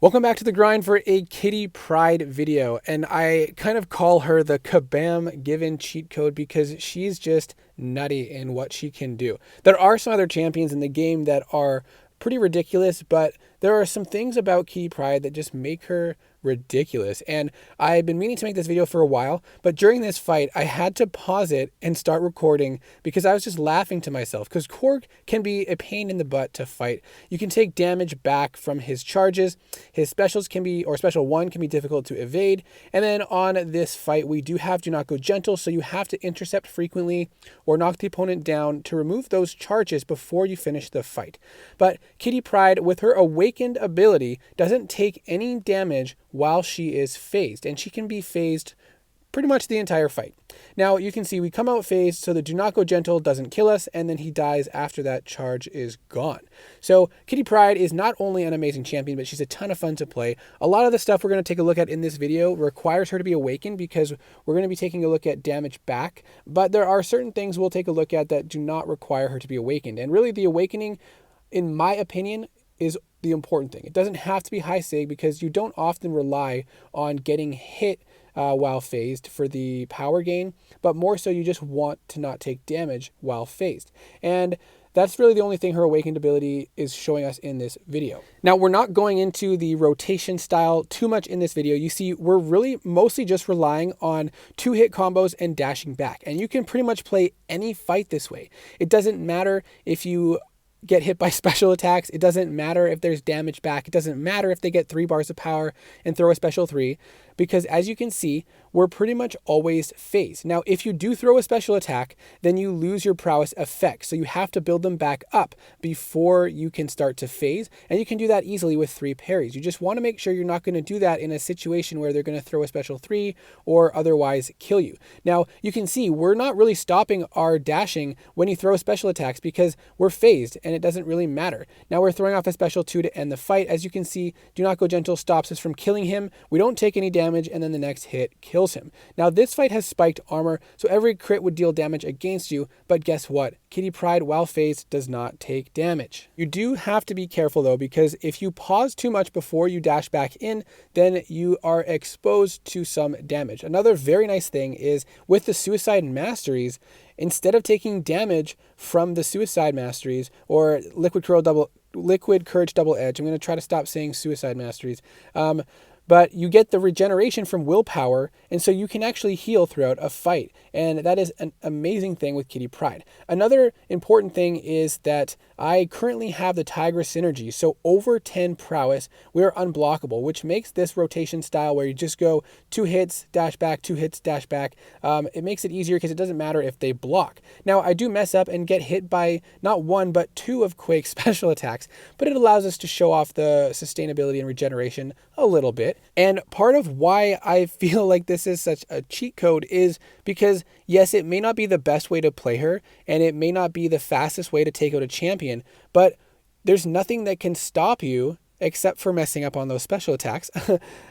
Welcome back to The Grind for a Kitty Pryde video, and I kind of call her the Kabam given cheat code because she's just nutty in what she can do. There are some other champions in the game that are pretty ridiculous, but there are some things about Kitty Pryde that just make her ridiculous. And I've been meaning to make this video for a while, but during this fight, I had to pause it and start recording because I was just laughing to myself because Korg can be a pain in the butt to fight. You can take damage back from his charges. His specials can be, or special one can be difficult to evade. And then on this fight, we do have Do Not Go Gentle, so you have to intercept frequently or knock the opponent down to remove those charges before you finish the fight. But Kitty Pryde, with her awakened ability, doesn't take any damage while she is phased, and she can be phased pretty much the entire fight. Now you can see we come out phased, so the Do Not Go Gentle doesn't kill us, and then he dies after that charge is gone. So Kitty Pryde is not only an amazing champion, but she's a ton of fun to play. A lot of the stuff we're going to take a look at in this video requires her to be awakened because we're going to be taking a look at damage back, but there are certain things we'll take a look at that do not require her to be awakened. And really the awakening, in my opinion, is the important thing. It doesn't have to be high sig because you don't often rely on getting hit while phased for the power gain, but more so you just want to not take damage while phased. And that's really the only thing her awakened ability is showing us in this video. Now, we're not going into the rotation style too much in this video. You see, we're really mostly just relying on 2-hit combos and dashing back. And you can pretty much play any fight this way. It doesn't matter if you get hit by special attacks. It doesn't matter if there's damage back. It doesn't matter if they get 3 bars of power and throw a special 3, because as you can see, we're pretty much always phased. Now, if you do throw a special attack, then you lose your prowess effects. So you have to build them back up before you can start to phase. And you can do that easily with 3 parries. You just want to make sure you're not going to do that in a situation where they're going to throw a special 3 or otherwise kill you. Now, you can see we're not really stopping our dashing when you throw special attacks because we're phased and it doesn't really matter. Now we're throwing off a special 2 to end the fight. As you can see, Do Not Go Gentle stops us from killing him. We don't take any damage, and then the next hit kills him. Now this fight has spiked armor, so every crit would deal damage against you, but guess what? Kitty Pryde, while phased, does not take damage. You do have to be careful though, because if you pause too much before you dash back in, then you are exposed to some damage. Another very nice thing is with the Suicide Masteries, instead of taking damage from the Suicide Masteries or Liquid Courage Double Edge, I'm going to try to stop saying Suicide Masteries, but you get the regeneration from willpower, and so you can actually heal throughout a fight. And that is an amazing thing with Kitty Pryde. Another important thing is that I currently have the Tigress synergy. So over 10 prowess, we're unblockable, which makes this rotation style where you just go 2 hits, dash back, 2 hits, dash back. It makes it easier because it doesn't matter if they block. Now, I do mess up and get hit by not 1, but 2 of Quake's special attacks, but it allows us to show off the sustainability and regeneration a little bit. And part of why I feel like this is such a cheat code is because, yes, it may not be the best way to play her, and it may not be the fastest way to take out a champion, but there's nothing that can stop you except for messing up on those special attacks.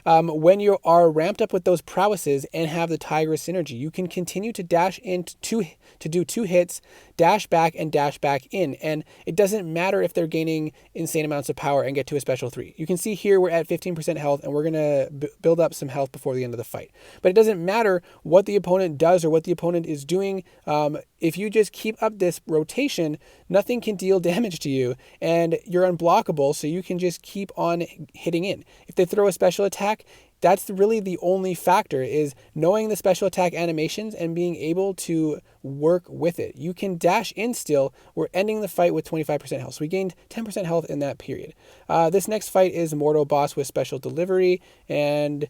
When you are ramped up with those prowesses and have the Tigress synergy, you can continue to dash in to do 2 hits, dash back and dash back in. And it doesn't matter if they're gaining insane amounts of power and get to a special 3. You can see here we're at 15% health and we're going to build up some health before the end of the fight. But it doesn't matter what the opponent does or what the opponent is doing. If you just keep up this rotation, nothing can deal damage to you and you're unblockable, so you can just keep on hitting in. If they throw a special attack, that's really the only factor, is knowing the special attack animations and being able to work with it. You can dash in still. We're ending the fight with 25% health. So we gained 10% health in that period. This next fight is Mortal Boss with special delivery, and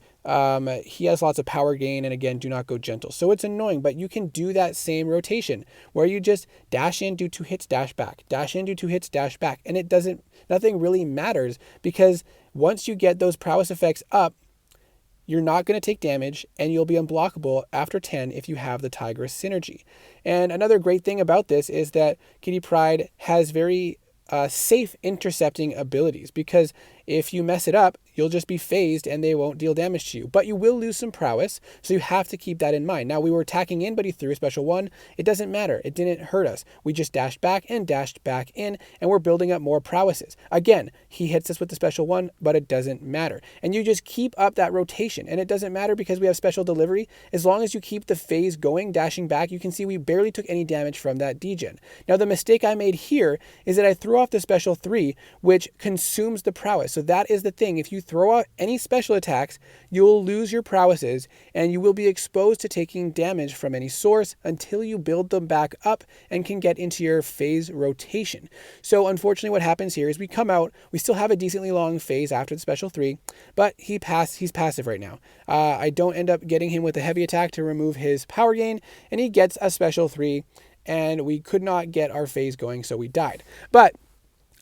he has lots of power gain, and again, Do Not Go Gentle. So it's annoying, but you can do that same rotation where you just dash in, do 2 hits, dash back, dash in, do 2 hits, dash back. And nothing really matters because once you get those prowess effects up, you're not going to take damage, and you'll be unblockable after 10 if you have the Tigress synergy. And another great thing about this is that Kitty Pryde has very safe intercepting abilities, because if you mess it up, You'll just be phased and they won't deal damage to you. But you will lose some prowess, so you have to keep that in mind. Now, we were attacking in, but he threw a special 1. It doesn't matter. It didn't hurt us. We just dashed back and dashed back in, and we're building up more prowesses. Again, he hits us with the special 1, but it doesn't matter. And you just keep up that rotation, and it doesn't matter because we have special delivery. As long as you keep the phase going, dashing back, you can see we barely took any damage from that degen. Now, the mistake I made here is that I threw off the special 3, which consumes the prowess. So that is the thing. If you throw out any special attacks, you'll lose your prowesses, and you will be exposed to taking damage from any source until you build them back up and can get into your phase rotation. So unfortunately, what happens here is we come out, we still have a decently long phase after the special 3, but he's passive right now. I don't end up getting him with a heavy attack to remove his power gain, and he gets a special 3, and we could not get our phase going, so we died. But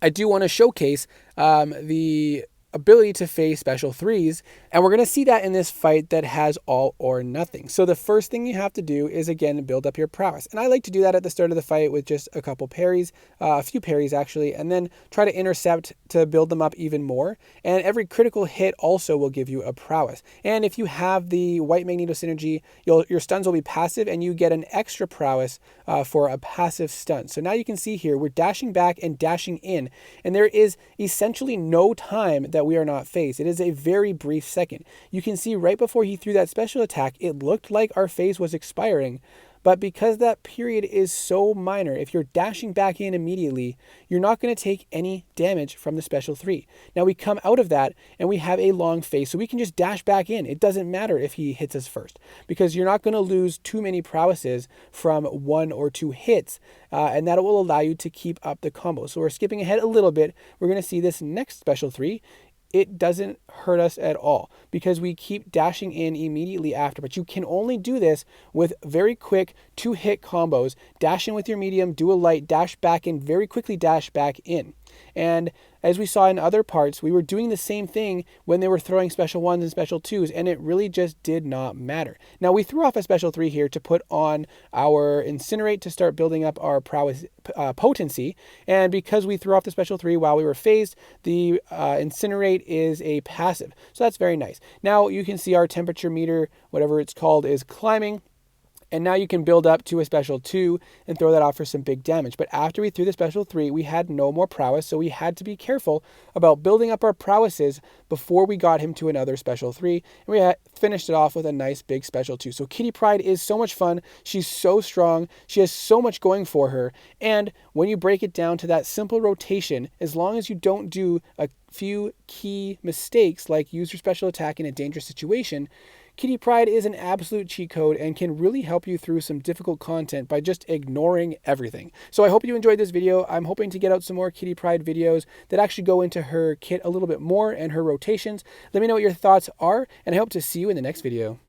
I do want to showcase the ability to phase special 3s, and we're going to see that in this fight that has all or nothing. So the first thing you have to do is, again, build up your prowess. And I like to do that at the start of the fight with just a couple parries, a few parries actually, and then try to intercept to build them up even more. And every critical hit also will give you a prowess. And if you have the white magneto synergy, your stuns will be passive, and you get an extra prowess for a passive stun. So now you can see here, we're dashing back and dashing in, and there is essentially no time that we are not phased. It is a very brief second. You can see right before he threw that special attack, it looked like our phase was expiring, but because that period is so minor, if you're dashing back in immediately, you're not going to take any damage from the special 3. Now we come out of that and we have a long phase, so we can just dash back in. It doesn't matter if he hits us first, because you're not going to lose too many prowesses from 1 or 2 hits, and that will allow you to keep up the combo. So we're skipping ahead a little bit. We're going to see this next special 3. It doesn't hurt us at all because we keep dashing in immediately after. But you can only do this with very quick 2-hit combos. Dash in with your medium, do a light, dash back in, very quickly dash back in. And as we saw in other parts, we were doing the same thing when they were throwing special 1s and special 2s, and it really just did not matter. Now, we threw off a special 3 here to put on our Incinerate to start building up our prowess potency, and because we threw off the special 3 while we were phased, the Incinerate is a passive. So that's very nice. Now you can see our temperature meter, whatever it's called, is climbing. And now you can build up to a special 2 and throw that off for some big damage. But after we threw the special 3, we had no more prowess, so we had to be careful about building up our prowesses before we got him to another special 3. And we finished it off with a nice big special 2. So Kitty Pryde is so much fun. She's so strong. She has so much going for her. And when you break it down to that simple rotation, as long as you don't do a few key mistakes like use your special attack in a dangerous situation, Kitty Pryde is an absolute cheat code and can really help you through some difficult content by just ignoring everything. So I hope you enjoyed this video. I'm hoping to get out some more Kitty Pryde videos that actually go into her kit a little bit more and her rotations. Let me know what your thoughts are, and I hope to see you in the next video.